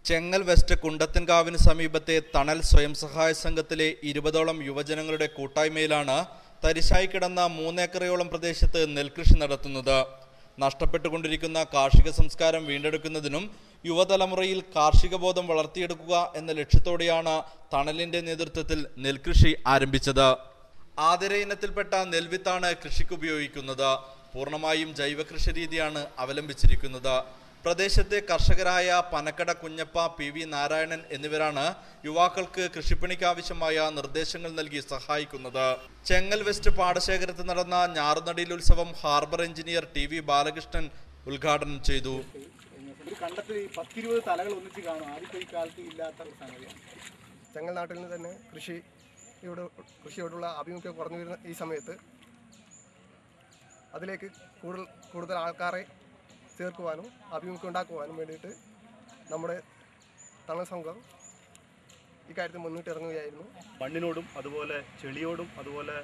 Chengal west കുണ്ടത്തൻകാവിന് സമീപത്തെ തണൽ സ്വയം സഹായ സംഘത്തിലെ 20ഓളം യുവജനങ്ങളുടെ കൂട്ടായ്മയിലാണ് തരിശായി കിടന്ന 3 ഏക്കറയോളം പ്രദേശത്ത് നെൽകൃഷി നടത്തുന്നത്. നഷ്ടപ്പെട്ടുകൊണ്ടിരിക്കുന്ന കാർഷിക സംസ്കാരം വീണ്ടെടുക്കുന്നതിനും യുവതലമുറയിൽ കാർഷിക ബോധം വളർത്തിയെടുക്കുക എന്ന ലക്ഷ്യത്തോടെയാണ് തണലിന്റെ നേതൃത്വത്തിൽ നെൽകൃഷി ആരംഭിച്ചത്. ആതിര ഇനത്തിൽപ്പെട്ട നെൽവിത്താണ് കൃഷിക്ക് ഉപയോഗിക്കുന്നത്. പൂർണ്ണമായും ജൈവ കൃഷി രീതിയാണ് അവലംബിച്ചിരിക്കുന്നത്. പ്രദേശത്തെ കർഷകരായ പനക്കട കുഞ്ഞപ്പ, PV നാരായണൻ എന്നിവരാണ് യുവാക്കൾക്ക് കൃഷിപ്പണിക്ക് ആവശ്യമായ നിർദ്ദേശങ്ങൾ നൽകി സഹായിക്കുന്നത്. ചെങ്ങൽ വെസ്റ്റ് പാടശേഖരത്ത് നടന്ന ഞാറുനടീൽ ഉത്സവം ഹാർബർ എഞ്ചിനീയർ TV ബാലകൃഷ്ണൻ ഉദ്ഘാടനം ചെയ്തു. ചെങ്ങൽ നാട്ടിൽ നിന്ന് തന്നെ കൃഷിയോടുള്ള ആഭിമുഖ്യം കുറഞ്ഞു വരുന്ന ഈ സമയത്ത് അതിലേക്ക് കൂടുതൽ ആൾക്കാരെ ചേർക്കുവാനും ആഭിമുഖ്യം ഉണ്ടാക്കുവാനും വേണ്ടിയിട്ട് നമ്മുടെ തണൽ സംഘം ഇക്കാര്യത്തിൽ മുന്നിട്ട് ഇറങ്ങുകയായിരുന്നു. മണ്ണിനോടും അതുപോലെ ചെളിയോടും അതുപോലെ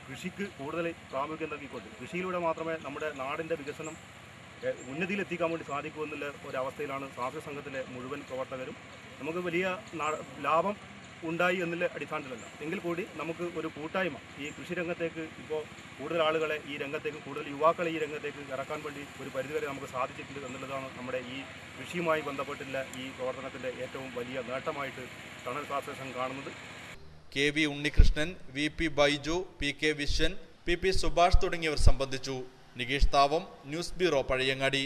കൃഷിക്ക് കൂടുതൽ പ്രാമുഖ്യം നൽകിക്കൊണ്ട് കൃഷിയിലൂടെ മാത്രമേ നമ്മുടെ നാടിൻ്റെ വികസനം ഉന്നതിയിലെത്തിക്കാൻ വേണ്ടി സാധിക്കൂ എന്നുള്ള ഒരവസ്ഥയിലാണ് കാർഷിക സംഘത്തിലെ മുഴുവൻ പ്രവർത്തകരും. നമുക്ക് വലിയ ലാഭം ഉണ്ടായി എന്നുള്ള അടിസ്ഥാനത്തിലല്ല എങ്കിൽ കൂടി നമുക്ക് ഒരു കൂട്ടായ്മ ഈ കൃഷി രംഗത്തേക്ക് ഇപ്പോൾ കൂടുതൽ ആളുകളെ ഈ രംഗത്തേക്ക്, കൂടുതൽ യുവാക്കളെ ഈ രംഗത്തേക്ക് ഇറക്കാൻ വേണ്ടി ഒരു പരിധിവരെ നമുക്ക് സാധിച്ചിട്ടുണ്ട് എന്നുള്ളതാണ് നമ്മുടെ ഈ കൃഷിയുമായി ബന്ധപ്പെട്ടുള്ള ഈ പ്രവർത്തനത്തിൻ്റെ ഏറ്റവും വലിയ നേട്ടമായിട്ട് തണൽ കാർഷിക സംഘം കാണുന്നത്. KV Unnikrishnan, VP Baiju, PK Viswan, PP Subhash തുടങ്ങിയവർ സംബന്ധിച്ചു. Nikesh Thavam, news bureau, Pazhayangadi.